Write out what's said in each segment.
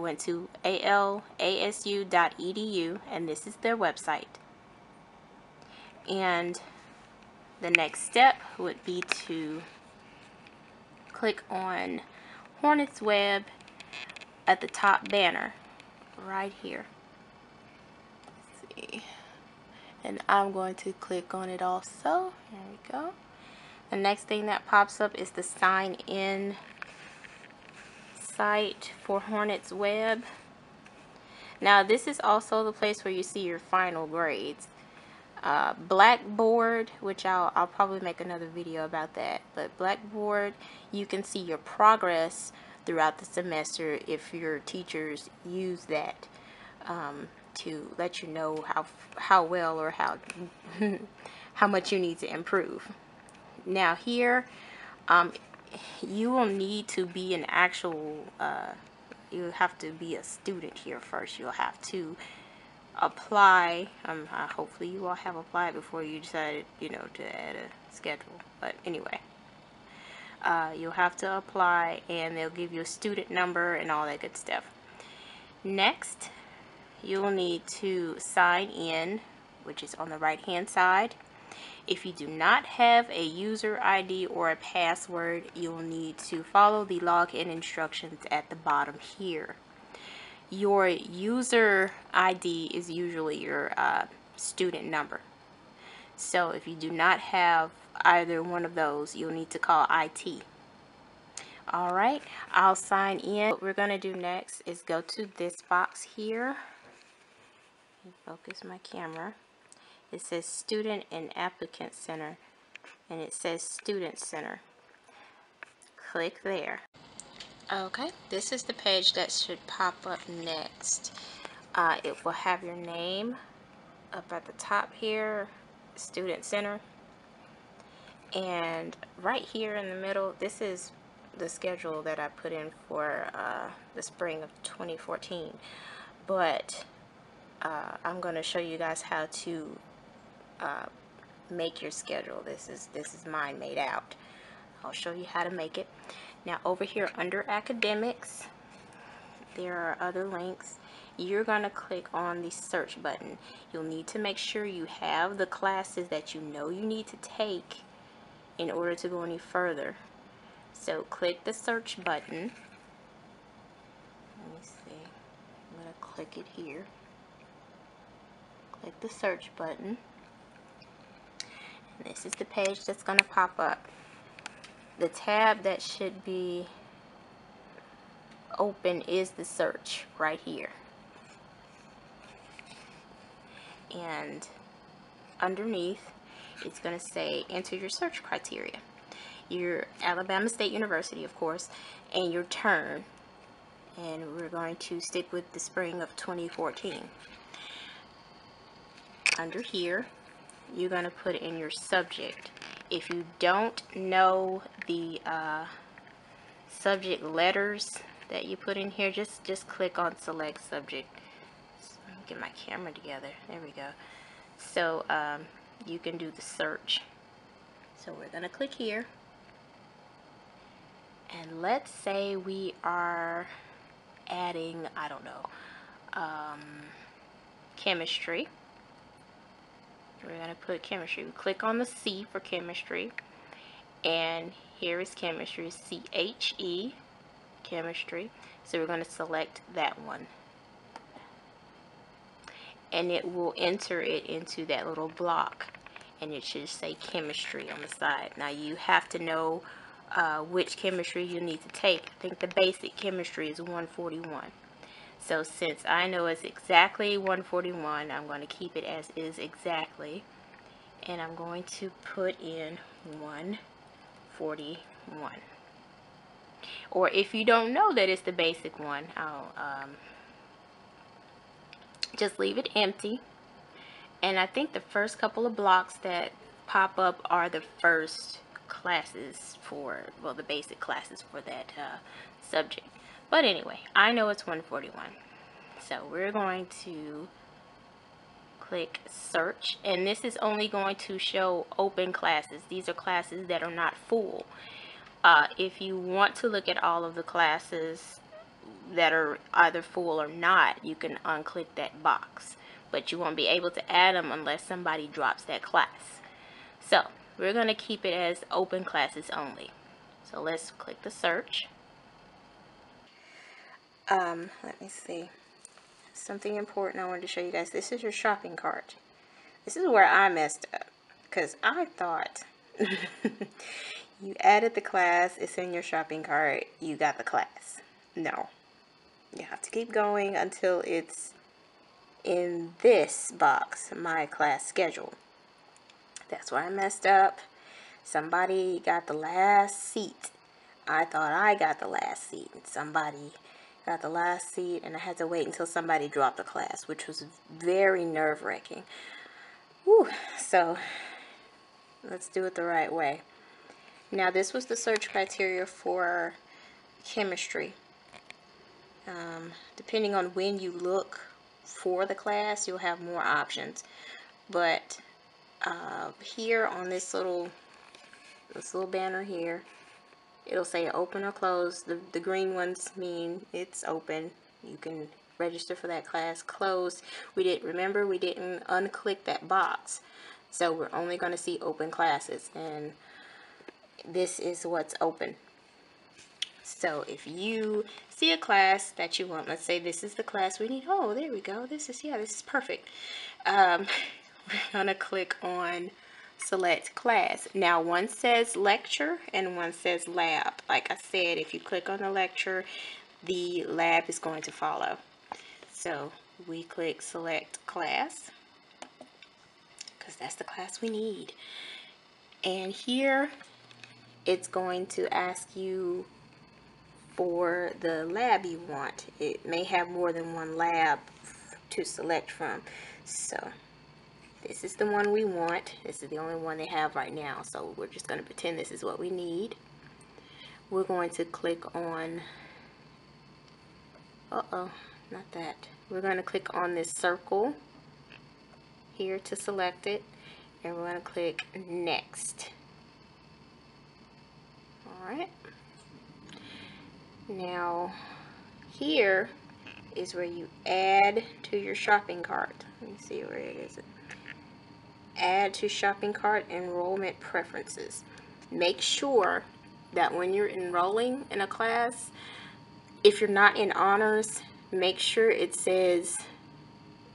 went to alasu.edu, and this is their website. And the next step would be to click on Hornets Web at the top banner right here. Let's see. And I'm going to click on it also. There we go. The next thing that pops up is the sign in site for Hornets Web. Now this is also the place where you see your final grades. Blackboard, which I'll probably make another video about that, but Blackboard, you can see your progress throughout the semester if your teachers use that to let you know how well or how how much you need to improve. Now here, you will need to be an actual you have to be a student here first. You'll have to apply. Hopefully you all have applied before you decided, to add a schedule. But anyway, you'll have to apply, and they'll give you a student number and all that good stuff. Next, you'll need to sign in, which is on the right hand side. If you do not have a user ID or a password, you'll need to follow the login instructions at the bottom here. Your user ID is usually your student number. So if you do not have either one of those, you'll need to call IT. Alright, I'll sign in. What we're going to do next is go to this box here. Focus my camera. It says Student and Applicant Center, and it says Student Center. Click there. Okay, this is the page that should pop up next. It will have your name up at the top here, Student Center, and right here in the middle, this is the schedule that I put in for the spring of 2014. But I'm going to show you guys how to make your schedule. This is mine made out. I'll show you how to make it. Now over here under academics, there are other links. You're going to click on the search button. You'll need to make sure you have the classes that you know you need to take in order to go any further. So click the search button. Let me see. I'm going to click it here. Click the search button. And this is the page that's going to pop up. The tab that should be open is the search right here. And underneath, it's going to say enter your search criteria. Your Alabama State University, of course, and your term. And we're going to stick with the spring of 2014. Under here, you're going to put in your subject. If you don't know the subject letters that you put in here, just click on select subject. So let me get my camera together. There we go. So you can do the search. So we're going to click here. And let's say we are adding, I don't know, chemistry. We're going to put chemistry. We click on the C for chemistry. And here is chemistry, C-H-E, chemistry. So we're going to select that one. And it will enter it into that little block. And it should say chemistry on the side. Now you have to know which chemistry you need to take. I think the basic chemistry is 141. So since I know it's exactly 141, I'm going to keep it as is exactly. And I'm going to put in 141. Or if you don't know that it's the basic one, I'll just leave it empty. And I think the first couple of blocks that pop up are the first classes for, well, the basic classes for that subject. But anyway, I know it's 141. So we're going to click search, and this is only going to show open classes. These are classes that are not full. If you want to look at all of the classes, that are either full or not, you can unclick that box. But you won't be able to add them unless somebody drops that class. So we're going to keep it as open classes only. So let's click the search. Let me see. Something important I wanted to show you guys. This is your shopping cart. This is where I messed up, because I thought you added the class, it's in your shopping cart, you got the class. No. You have to keep going until it's in this box, my class schedule. That's where I messed up. Somebody got the last seat. I thought I got the last seat. Somebody got the last seat, and I had to wait until somebody dropped the class, which was very nerve-wracking. Whew. So let's do it the right way. Now, this was the search criteria for chemistry. Depending on when you look for the class, you'll have more options. But here on this little banner here, it'll say open or closed. The green ones mean it's open. You can register for that class. Closed, remember we didn't unclick that box, so we're only going to see open classes, and this is what's open. So if you see a class that you want, let's say this is the class we need. Oh, there we go. This is perfect. We're going to click on select class. Now, one says lecture and one says lab. Like I said, if you click on the lecture, the lab is going to follow. So we click select class because that's the class we need. And here it's going to ask you for the lab you want. It may have more than one lab to select from. So this is the one we want. This is the only one they have right now. So we're just going to pretend this is what we need. We're going to click on, not that. We're going to click on this circle here to select it. And we're going to click next. Alright. Now, here is where you add to your shopping cart. Let me see, where it is. Add to shopping cart enrollment preferences. Make sure that when you're enrolling in a class, if you're not in honors, make sure it says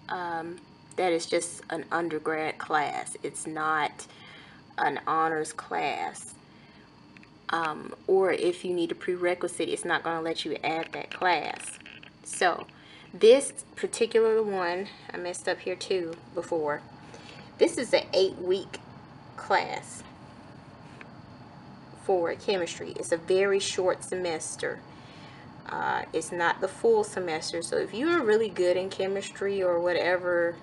that it's just an undergrad class. It's not an honors class. Or if you need a prerequisite, it's not going to let you add that class. So this particular one, I messed up here too before. This is an 8-week class for chemistry. It's a very short semester. It's not the full semester. So if you are really good in chemistry or whatever,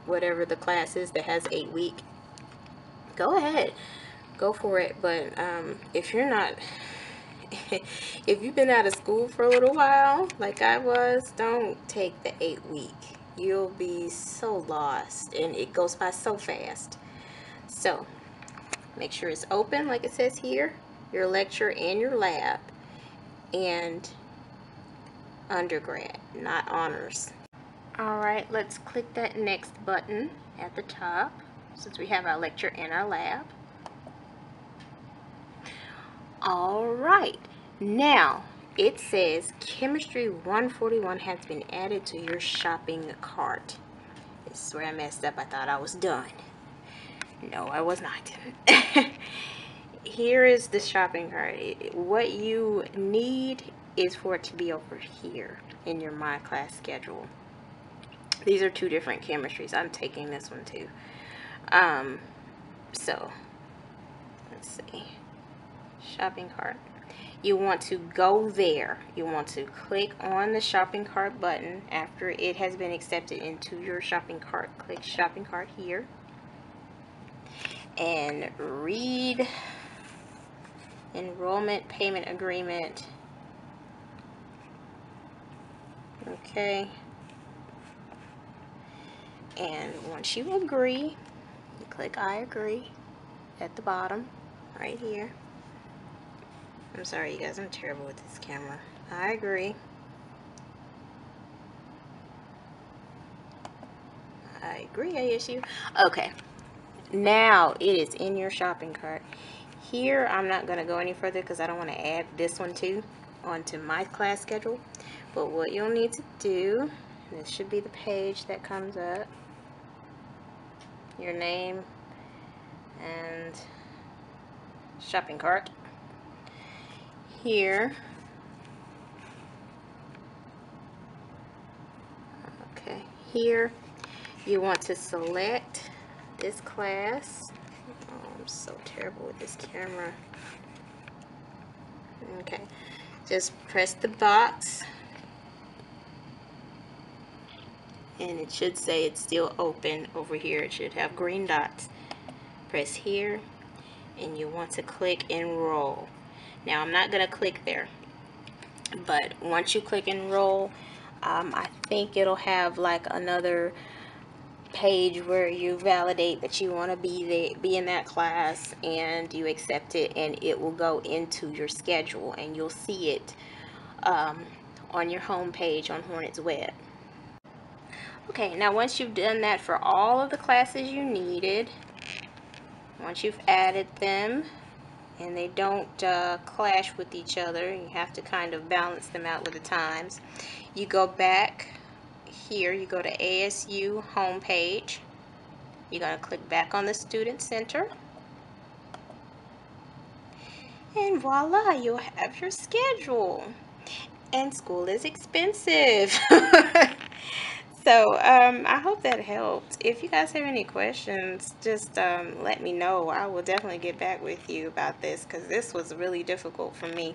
whatever the class is that has 8 weeks, go ahead. Go for it. But if you're not, if you've been out of school for a little while, like I was, don't take the 8-week. You'll be so lost, and it goes by so fast. So make sure it's open, like it says here, your lecture and your lab, and undergrad, not honors. Alright, let's click that next button at the top, since we have our lecture and our lab. Alright, now it says Chemistry 141 has been added to your shopping cart. This is where I messed up. I thought I was done. No, I was not. Here is the shopping cart. What you need is for it to be over here in your My Class schedule. These are two different chemistries. I'm taking this one too. So, let's see. Shopping cart. You want to go there. You want to click on the shopping cart button after it has been accepted into your shopping cart. Click shopping cart here and read enrollment payment agreement. Okay. And once you agree, you click I agree at the bottom right here. I'm sorry, you guys, I'm terrible with this camera. I agree. I agree, ASU. Okay, now it is in your shopping cart. Here, I'm not going to go any further because I don't want to add this one too onto my class schedule. But what you'll need to do, this should be the page that comes up, your name and shopping cart. Here, okay, here you want to select this class. Oh, I'm so terrible with this camera. Okay, just press the box and it should say it's still open over here. It should have green dots. Press here and you want to click enroll. Now I'm not going to click there, but once you click enroll, I think it'll have like another page where you validate that you want to be in that class, and you accept it, and it will go into your schedule and you'll see it on your home page on Hornets Web. Okay, now once you've done that for all of the classes you needed, once you've added them and they don't clash with each other, you have to kind of balance them out with the times, you go back here, you go to ASU homepage, you're going to click back on the Student Center, and voila, you'll have your schedule. And school is expensive. So I hope that helped. If you guys have any questions, just let me know. I will definitely get back with you about this because this was really difficult for me.